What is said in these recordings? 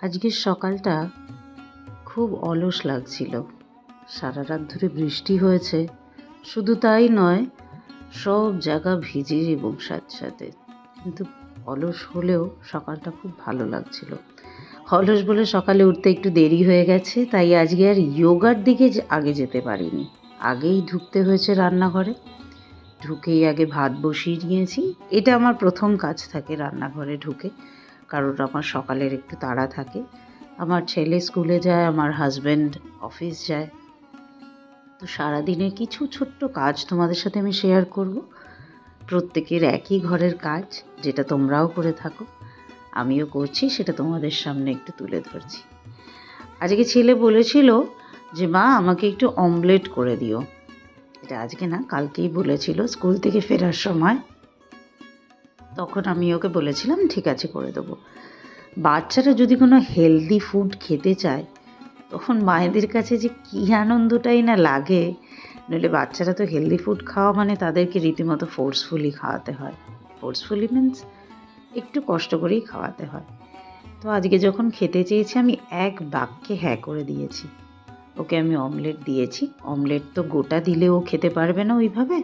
আজকের সকালটা খুব অলস লাগছিল। সারা রাত ধরে বৃষ্টি হয়েছে, শুধু তাই নয়, সব জায়গা ভিজে এবং সাথে কিন্তু অলস হলেও সকালটা খুব ভালো লাগছিল। অলস বলে সকালে উঠতে একটু দেরি হয়ে গেছে, তাই আজকে আর যোগার দিকে আগে যেতে পারিনি। আগেই ঢুকতে হয়েছে রান্নাঘরে। ঢুকেই আগে ভাত বসিয়ে নিয়েছি। এটা আমার প্রথম কাজ থাকে রান্নাঘরে ঢুকে, কারণ আমার সকালের একটু তাড়া থাকে। আমার ছেলে স্কুলে যায়, আমার হাজব্যান্ড অফিস যায়। তো সারাদিনের কিছু ছোট্ট কাজ তোমাদের সাথে আমি শেয়ার করব। প্রত্যেকের একই ঘরের কাজ, যেটা তোমরাও করে থাকো, আমিও করছি, সেটা তোমাদের সামনে একটু তুলে ধরছি। আজকে ছেলে বলেছিল যে মা আমাকে একটু অমলেট করে দিও। এটা আজকে না, কালকেই বলেছিল স্কুল থেকে ফেরার সময়। তখন আমি ওকে বলেছিলাম ঠিক আছে করে দেবো। বাচ্চারা যদি কোনো হেলদি ফুড খেতে চায়, তখন মায়েদের কাছে যে কী আনন্দটাই না লাগে। নইলে বাচ্চারা তো হেলদি ফুড খাওয়া মানে তাদেরকে রীতিমতো ফোর্সফুলি খাওয়াতে হয়। ফোর্সফুলি মিন্স একটু কষ্ট করেই খাওয়াতে হয়। তো আজকে যখন খেতে চেয়েছি, আমি এক বাক্যে হ্যাঁ করে দিয়েছি। ওকে আমি অমলেট দিয়েছি। অমলেট তো গোটা দিলে ও খেতে পারবে না ওইভাবে,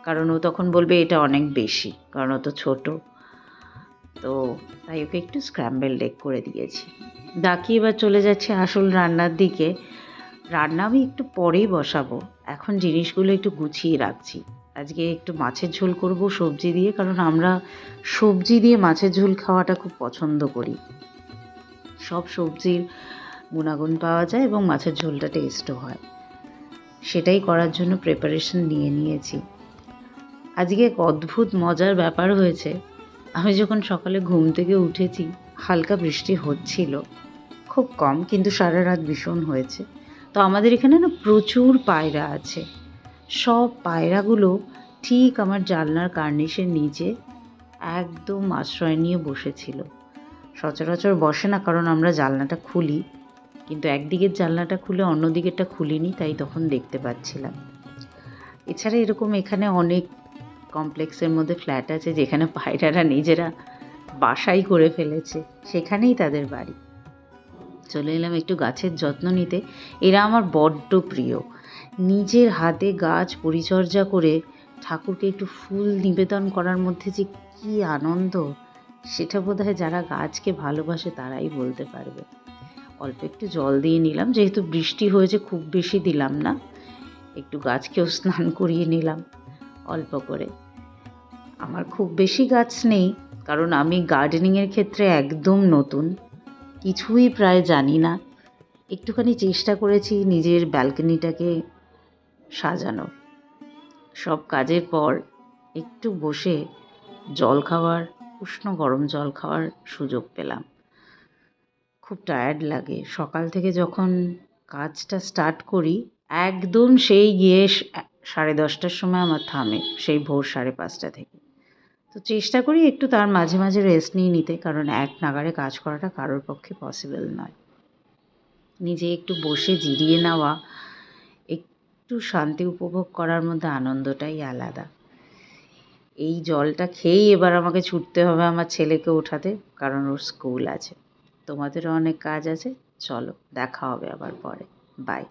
কারণ ও তখন বলবে এটা অনেক বেশি, কারণ ও তো ছোটো। তো তাই ওকে একটু স্ক্র্যাম্বেলড এগ করে দিয়েছি। বাকি এবার চলে যাচ্ছে আসল রান্নার দিকে। রান্না আমি একটু পরেই বসাবো, এখন জিনিসগুলো একটু গুছিয়ে রাখছি। আজকে একটু মাছের ঝোল করব সবজি দিয়ে, কারণ আমরা সবজি দিয়ে মাছের ঝোল খাওয়াটা খুব পছন্দ করি। সব সবজির গুণাগুণ পাওয়া যায় এবং মাছের ঝোলটা টেস্টও হয়। সেটাই করার জন্য প্রিপারেশন নিয়ে নিয়েছি। আজকে এক অদ্ভুত মজার ব্যাপার হয়েছে। আমি যখন সকালে ঘুম থেকে উঠেছি, হালকা বৃষ্টি হচ্ছিল, খুব কম, কিন্তু সারা রাত ভীষণ হয়েছে। তো আমাদের এখানে না প্রচুর পায়রা আছে। সব পায়রাগুলো ঠিক আমার জানলার কার্নিশের নিচে একদম আশ্রয় নিয়ে বসেছিল। সচরাচর বসে না, কারণ আমরা জানলাটা খুলি, কিন্তু একদিকের জানলাটা খুলে অন্য দিকেরটা খুলিনি, তাই তখন দেখতে পাচ্ছিলাম। এছাড়া এরকম এখানে অনেক কমপ্লেক্সের মধ্যে ফ্ল্যাট আছে যেখানে পায়রারা নিজেরা বাসাই করে ফেলেছে, সেখানেই তাদের বাড়ি। চলে এলাম একটু গাছের যত্ন নিতে। এরা আমার বড্ড প্রিয়। নিজের হাতে গাছ পরিচর্যা করে ঠাকুরকে একটু ফুল নিবেদন করার মধ্যে যে কী আনন্দ, সেটা বোধহয় যারা গাছকে ভালোবাসে তারাই বলতে পারবে। অল্প একটু জল দিয়ে নিলাম, যেহেতু বৃষ্টি হয়েছে খুব বেশি দিলাম না, একটু গাছকেও স্নান করিয়ে নিলাম অল্প করে। আমার খুব বেশি গাছ নেই, কারণ আমি গার্ডেনিংয়ের ক্ষেত্রে একদম নতুন, কিছুই প্রায় জানি না। একটুখানি চেষ্টা করেছি নিজের ব্যালকনিটাকে সাজানোর। সব কাজের পর একটু বসে জল খাওয়ার, উষ্ণ গরম জল খাওয়ার সুযোগ পেলাম। খুব টায়ার্ড লাগে সকাল থেকে, যখন কাজটা স্টার্ট করি একদম সেই গিয়ে 10:30টার সময় আমার থামে, সেই ভোর 5:30 থেকে। তো চেষ্টা করি একটু তার মাঝে মাঝে রেস্ট নিয়ে নিতে, কারণ এক নাগাড়ে কাজ করাটা কারোর পক্ষে পসিবল নয়। নিজে একটু বসে জিরিয়ে নেওয়া, একটু শান্তি উপভোগ করার মধ্যে আনন্দটাই আলাদা। এই জলটা খেয়েই এবার আমাকে ছুটতে হবে আমার ছেলেকে ওঠাতে, কারণ ওর স্কুল আছে। তোমাদেরও অনেক কাজ আছে। চলো, দেখা হবে আবার পরে। বাই।